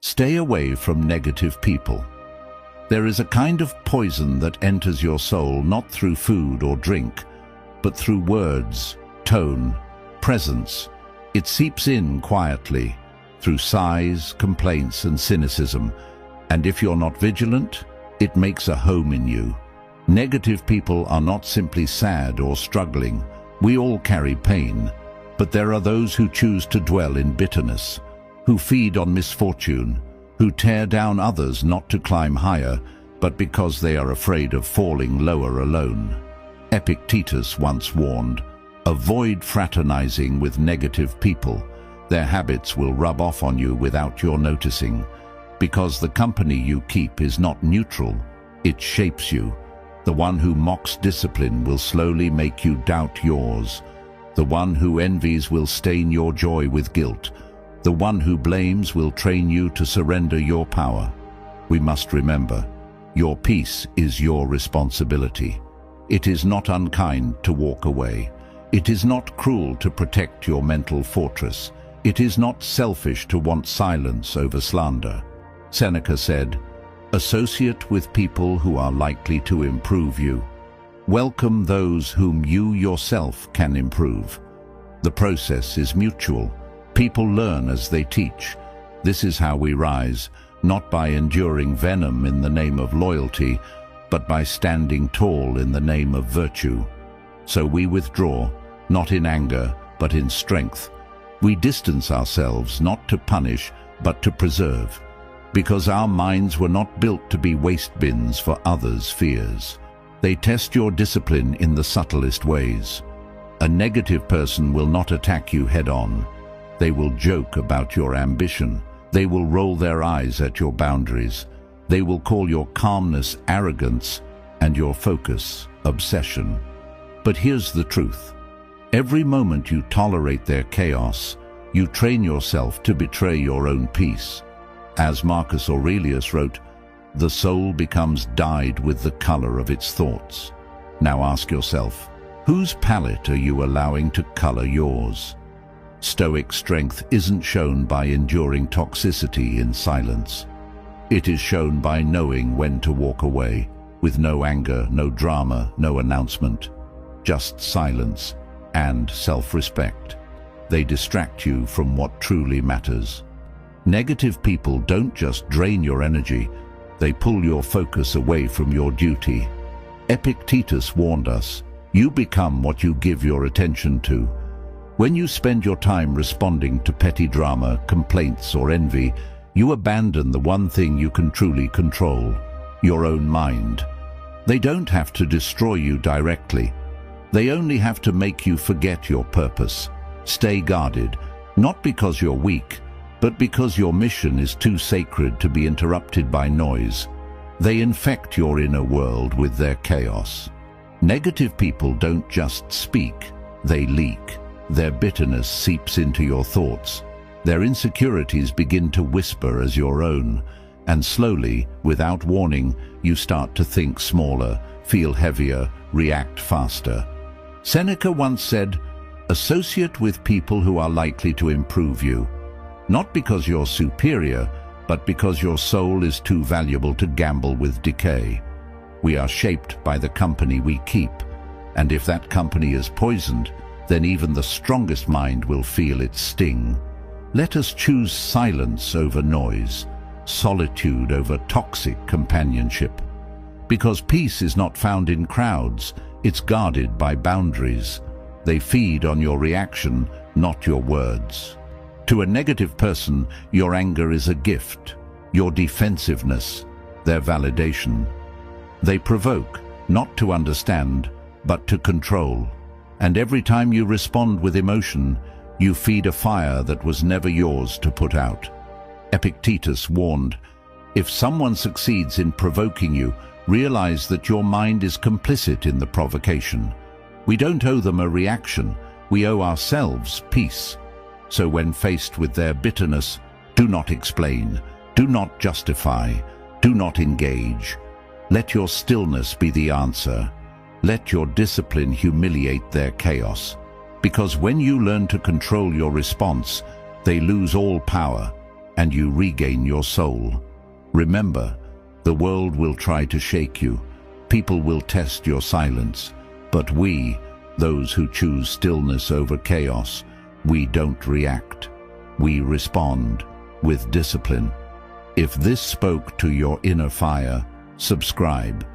Stay away from negative people. There is a kind of poison that enters your soul not through food or drink, but through words, tone, presence. It seeps in quietly, through sighs, complaints, and cynicism, and if you're not vigilant, it makes a home in you. Negative people are not simply sad or struggling. We all carry pain, but there are those who choose to dwell in bitterness, who feed on misfortune, who tear down others not to climb higher, but because they are afraid of falling lower alone. Epictetus once warned, avoid fraternizing with negative people. Their habits will rub off on you without your noticing, because the company you keep is not neutral, it shapes you. The one who mocks discipline will slowly make you doubt yours. The one who envies will stain your joy with guilt. The one who blames will train you to surrender your power. We must remember, your peace is your responsibility. It is not unkind to walk away. It is not cruel to protect your mental fortress. It is not selfish to want silence over slander. Seneca said, associate with people who are likely to improve you. Welcome those whom you yourself can improve. The process is mutual. People learn as they teach. This is how we rise, not by enduring venom in the name of loyalty, but by standing tall in the name of virtue. So we withdraw, not in anger, but in strength. We distance ourselves not to punish, but to preserve, because our minds were not built to be waste bins for others' fears. They test your discipline in the subtlest ways. A negative person will not attack you head-on. They will joke about your ambition. They will roll their eyes at your boundaries. They will call your calmness arrogance and your focus obsession. But here's the truth. Every moment you tolerate their chaos, you train yourself to betray your own peace. As Marcus Aurelius wrote, the soul becomes dyed with the color of its thoughts. Now ask yourself, whose palette are you allowing to color yours? Stoic strength isn't shown by enduring toxicity in silence. It is shown by knowing when to walk away, with no anger, no drama, no announcement, just silence and self-respect. They distract you from what truly matters. Negative people don't just drain your energy, they pull your focus away from your duty. Epictetus warned us, you become what you give your attention to. When you spend your time responding to petty drama, complaints, or envy, you abandon the one thing you can truly control, your own mind. They don't have to destroy you directly. They only have to make you forget your purpose. Stay guarded, not because you're weak, but because your mission is too sacred to be interrupted by noise. They infect your inner world with their chaos. Negative people don't just speak, they leak. Their bitterness seeps into your thoughts. Their insecurities begin to whisper as your own, and slowly, without warning, you start to think smaller, feel heavier, react faster. Seneca once said, associate with people who are likely to improve you. Not because you're superior, but because your soul is too valuable to gamble with decay. We are shaped by the company we keep, and if that company is poisoned, then even the strongest mind will feel its sting. Let us choose silence over noise, solitude over toxic companionship. Because peace is not found in crowds, it's guarded by boundaries. They feed on your reaction, not your words. To a negative person, your anger is a gift, your defensiveness, their validation. They provoke, not to understand, but to control. And every time you respond with emotion, you feed a fire that was never yours to put out. Epictetus warned, if someone succeeds in provoking you, realize that your mind is complicit in the provocation. We don't owe them a reaction, we owe ourselves peace. So when faced with their bitterness, do not explain, do not justify, do not engage. Let your stillness be the answer. Let your discipline humiliate their chaos. Because when you learn to control your response, they lose all power. and you regain your soul. Remember, the world will try to shake you. People will test your silence. But we, those who choose stillness over chaos, we don't react. We respond with discipline. If this spoke to your inner fire, subscribe.